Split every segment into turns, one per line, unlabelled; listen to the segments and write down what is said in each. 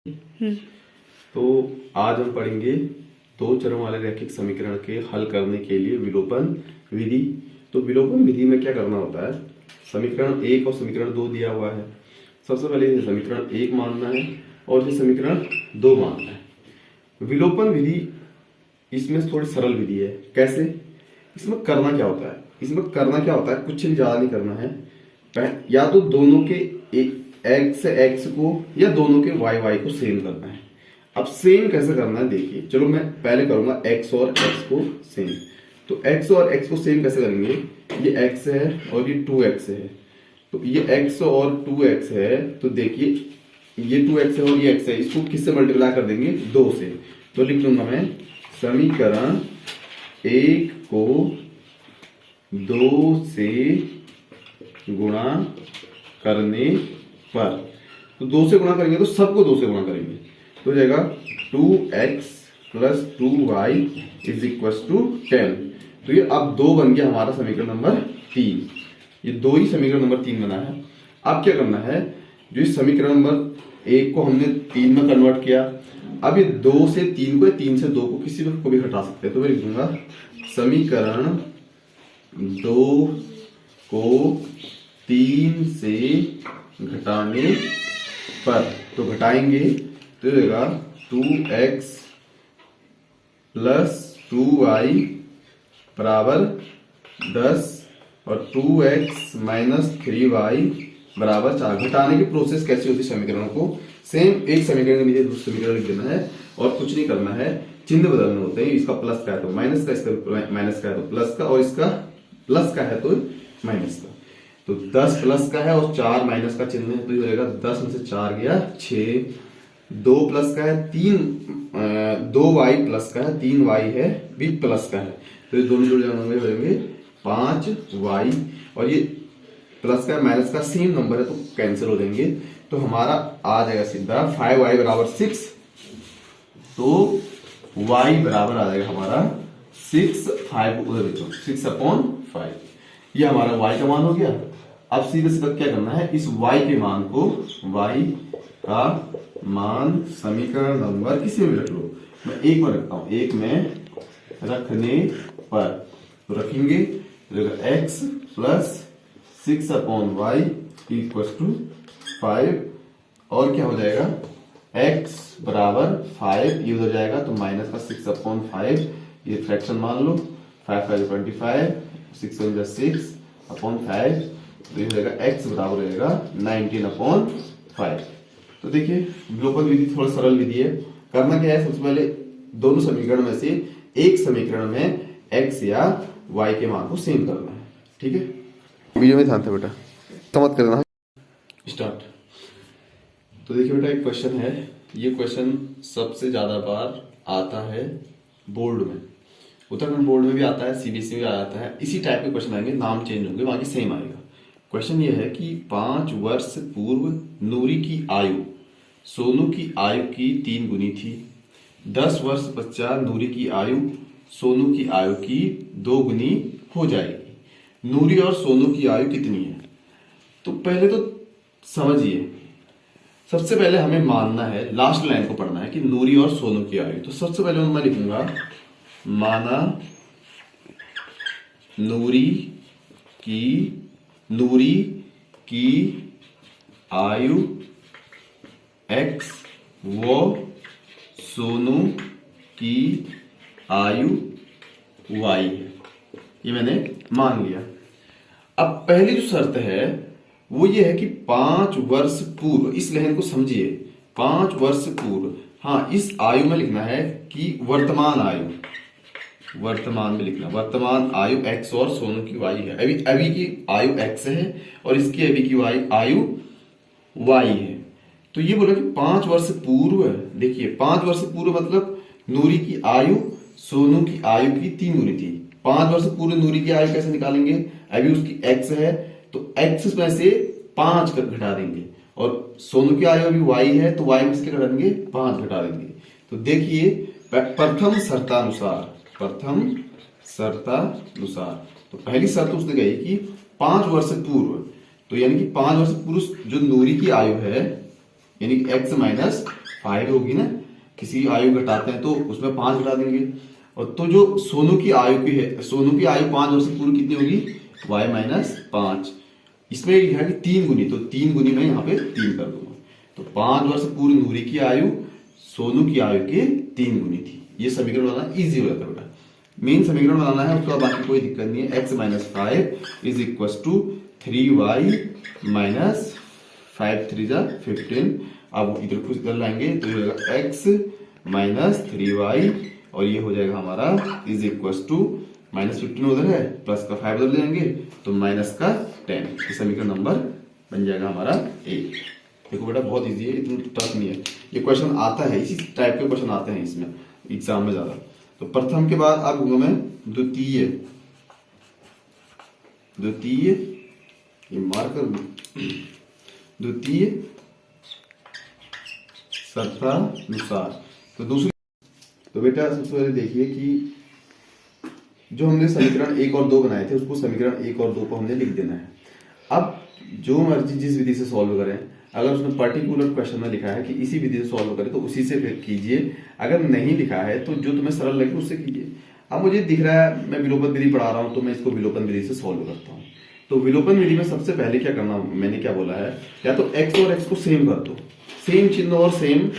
तो आज हम पढ़ेंगे दो चरों वाले रैखिक समीकरण के हल करने के लिए विलोपन विधि। तो विलोपन विधि में क्या करना होता है, समीकरण एक और समीकरण दो दिया हुआ है। सबसे पहले ये समीकरण एक मानना है और ये समीकरण दो मानना है। विलोपन विधि इसमें थोड़ी सरल विधि है। कैसे? इसमें करना क्या होता है, कुछ भी ज्यादा नहीं करना है। या तो दोनों के एक्स को या दोनों के वाई को सेम करना है। अब सेम कैसे करना है देखिए, चलो मैं पहले करूंगा एक्स और एक्स को सेम। तो एक्स और एक्स को सेम कैसे करेंगे, ये एक्स है और ये 2x है। तो ये x और 2x है, तो देखिए ये 2x है और ये x है, इसको किससे मल्टीप्लाई कर देंगे, 2 से। तो लिख लूंगा मैं समीकरण एक को 2 से गुणा करने पर, तो 2 से गुणा करेंगे तो सबको 2 से गुणा करेंगे तो हो जाएगा 2x plus 2y is equal to 10। तो ये अब 2 बन गया हमारा समीकरण नंबर 3। ये 2 ही समीकरण नंबर 3 बना है। अब क्या करना है, जो इस समीकरण नंबर 1 को हमने 3 में कन्वर्ट किया, अब ये 2 से 3 को या 3 से 2 को किसी को भी घटा सकते हैं। तो मैं लिख दूंगा समीकरण 2 को 3 से घटाने पर, तो घटाएंगे तो देगा 2x प्लस 2y बराबर 10 और 2x माइनस 3y बराबर 4। घटाने की प्रोसेस कैसी होती है समीकरणों को, सेम एक समीकरण के नीचे दूसरा समीकरण लिख देना है और कुछ नहीं करना है, चिन्ह बदलने होते हैं। इसका प्लस का है तो माइनस का, इसका माइनस का है तो प्लस का, और इसका प्लस का है तो माइनस का। तो 10 प्लस का है और 4 माइनस का चिन्ह है, तो ये हो जाएगा 10 में से 4 गया 6। 2 प्लस का है 3, 2y प्लस का है 3y है भी प्लस का है, तो ये दोनों जुड़ जाएंगे 5y, और ये प्लस का माइनस का सेम नंबर है तो कैंसिल हो जाएंगे। तो हमारा आ जाएगा सीधा 5y बराबर 6। तो y बराबर आ जाएगा हमारा 6/5। ये हमारा y का मान हो गया। अब सीधे सीधा क्या करना है, इस y के मान को, y का मान समीकरण नंबर किसी में रख लो, मैं एक में रखता हूं, एक में रखने पर तो रखेंगे x plus 6/y equal to 5, और क्या हो जाएगा x बराबर 5, ये उधर जाएगा तो माइनस का 6/5, ये फ्रैक्शन मान लो, 5 5 25, 6 6/5, तो ये हो जाएगा x बराबर हो जाएगा 19/5। तो देखिए विलोपन विधि थोड़ा सरल विधि है। करना क्या है, सबसे पहले दोनों समीकरण में से एक समीकरण में x या y के मान को सेम करना है। ठीक है, वीडियो में ध्यान था बेटा, तो मत करना। स्टार्ट। तो देखिए बेटा, एक क्वेश्चन है, ये क्वेश्चन सबसे ज्यादा बार आता है बोर्ड में, उत्तराखंड बोर्ड में भी आता है, सीबीएसई में भी आता है। इसी टाइप के क्वेश्चन आएंगे, नाम चेंज होंगे, बाकी सेम आएगा। क्वेश्चन ये है कि 5 वर्ष पूर्व नूरी की आयु सोनू की आयु की 3 गुनी थी। 10 वर्ष पश्चात नूरी की आयु सोनू की आयु की 2 गुनी हो जाएगी। नूरी और सोनू की आयु कितनी है? तो पहले तो समझिए, सबसे पहले हमें मानना है, लास्ट लाइन को पढ़ना है कि नूरी और सोनू की आयु। तो सबसे पहले मैं लिखूंगा माना नूरी की आयु x व सोनू की आयु y है, ये मैंने मान लिया। अब पहली जो शर्त है वो ये है कि 5 वर्ष पूर्व, इस लाइन को समझिए, 5 वर्ष पूर्व, हाँ इस आयु में लिखना है कि वर्तमान आयु, वर्तमान में लिखना, वर्तमान आयु x और सोनू की y है। अभी की आयु x है और इसकी अभी की आयु y है। तो ये बोला कि 5 वर्ष पूर्व, देखिए 5 वर्ष पूर्व मतलब नूरी की आयु सोनू की आयु की 3 गुनी थी। 5 वर्ष पूर्व नूरी की आयु कैसे निकालेंगे, अभी उसकी x है तो x में से 5 कर घटा देंगे, और सोनू की आयु अभी y है तो y में से घटा देंगे, 5 घटा देंगे। तो देखिए प्रथम शर्तानुसार तो पहली शर्त उसने कही कि 5 वर्ष पूर्व, तो यानी कि 5 वर्ष पुरुष जो नूरी की आयु है यानी कि x माइनस 5 होगी ना, किसी आयु घटाते हैं तो उसमें 5 घटा देंगे। और तो जो सोनू की आयु की है, सोनू की आयु 5 वर्ष पूर्व कितनी होगी, y माइनस 5। इसमें यह है कि 3 गुनी, तो 3 गुनी में यहाँ पे 3 कर दूंगा। तो 5 वर्ष पूर्व नूरी की आयु सोनू की आयु के 3 गुनी थी। ये समीकरण बनाना इजी हो जाता है बेटा। मेन समीकरण बनाना है, उसके बाद बाकी कोई दिक्कत नहीं है। x minus 5 is equal to 3y minus 5 3 जा 15। अब इधर कुछ इधर लाएंगे तो ये हो जाएगा x माइनस 3y और ये हो जाएगा हमारा इज इक्व टू माइनस 15 उधर है, प्लस का 5 उधर जाएंगे तो माइनस का 10। ये समीकरण नंबर बन जाएगा हमारा 1। देखो बेटा बहुत इजी है, इतना टफ नहीं है। ये क्वेश्चन आता है, इसी टाइप के क्वेश्चन आते हैं इसमें एग्जाम में ज्यादा। तो प्रथम के बाद अब होगा मैं द्वितीय, द्वितीय ये मार्कर, द्वितीय शर्तानुसार। तो दूसरी, तो बेटा सबसे पहले देखिए कि जो हमने समीकरण 1 और 2 बनाए थे उसको समीकरण 1 और 2 को हमने लिख देना है। अब जो मर्जी जिस विधि से सॉल्व करें, अगर उसने पर्टिकुलर क्वेश्चन में लिखा है कि इसी विधि से सॉल्व करें तो उसी से फिर कीजिए, अगर नहीं लिखा है तो जो तुम्हें सरल लगे उससे कीजिए। अब मुझे दिख रहा है मैं विलोपन विधि पढ़ा रहा हूं तो मैं इसको विलोपन विधि से सॉल्व करता हूं। तो विलोपन विधि में सबसे पहले क्या करना, मैंने क्या बोला है, या तो x और x को सेम कर दो, सेम चिन्ह और सेम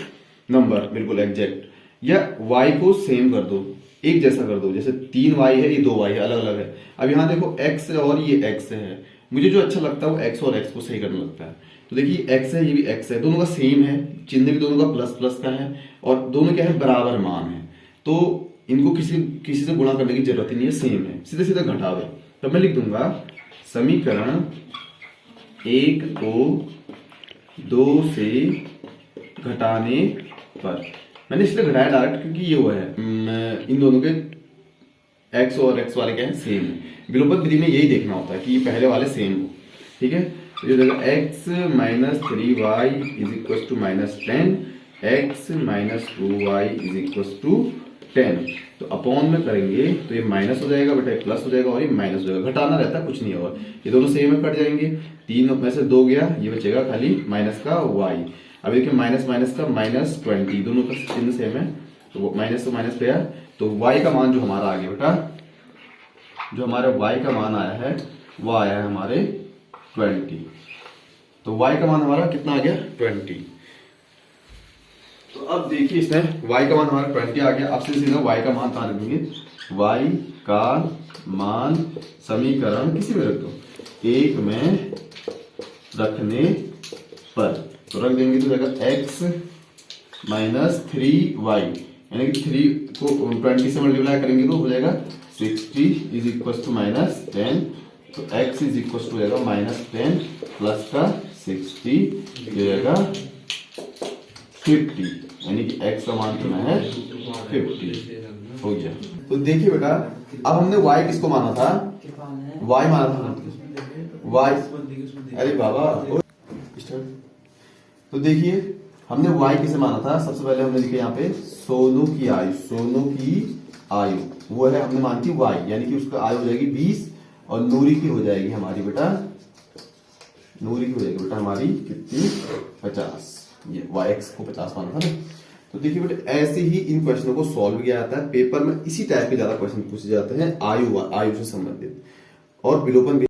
नंबर बिल्कुल एग्जैक्ट, या y को सेम कर दो, एक जैसा कर दो। जैसे 3y है, ये 2y है, अलग अलग है। अब यहाँ देखो x और ये x है, मुझे जो अच्छा लगता है वो x और x को सही करना लगता है। तो देखिए x है, ये भी x है, दोनों का सेम है, चिन्ह भी दोनों का प्लस प्लस का है और दोनों क्या है, बराबर मान है। तो इनको किसी से गुणा करने की जरूरत ही नहीं है, सेम है, सीधे सीधे घटा दो। तो मैं लिख दूंगा समीकरण 1 को 2 से घटाने पर, मैंने इसलिए घटाया डायरेक्ट क्योंकि ये हुआ है इन दोनों के x और x वाले क्या है, सेम है। विलोपन विधि में यही देखना होता है कि ये पहले वाले सेम हो, ठीक है। तो ये देखो x minus 3y is equal to minus 10, x minus 2y is equal to 10। तो अपॉन में करेंगे तो ये माइनस हो जाएगा बेटा, प्लस हो जाएगा और ये माइनस हो जाएगा, घटाना रहता है कुछ नहीं होगा। ये दोनों सेम में कट जाएंगे, 3 में से 2 गया, ये बचेगा खाली माइनस का y। अब देखिए माइनस माइनस का माइनस 20, दोनों का चिन्ह सेम है तो माइनस से माइनस गया। तो y का मान जो हमारा आ गया बेटा, जो हमारे y का मान आया है वो आया है हमारे 20। तो y का मान हमारा कितना आ गया, 20। तो अब देखिए इसमें y का मान हमारा 20 आ गया। अब से सीधा y का मान कहाँ रखेंगे, y का मान समीकरण किसी में रख दो, 1 में रखने पर, तो रख देंगे तो जाएगा x माइनस 3y, यानी कि 3 को 20 से मल्टीप्लाई करेंगे तो हो जाएगा 60 इज इक्वल टू माइनस 10। तो x इज इक्वल टू जाएगा माइनस 10 प्लस का 60 जाएगा 50, यानी कि x का मान कितना है 50 हो गया। तो देखिए बेटा अब हमने y किसको माना था, y माना था y, अरे बाबा। तो देखिए हमने y किसे माना था, सबसे पहले हमने लिखा यहाँ पे सोनू की आयु, सोनू की आयु वो है हमने मानी थी y, यानी कि उसका आयु हो जाएगी 20 और नूरी की हो जाएगी हमारी बेटा, नूरी की हो जाएगी बेटा हमारी कितनी 50। ये yx को 50 माना था ना। तो देखिए बेटा ऐसे ही इन क्वेश्चनों को सॉल्व किया जाता है पेपर में, इसी टाइप के ज्यादा क्वेश्चन पूछे जाते हैं आयु से संबंधित। और विलोपन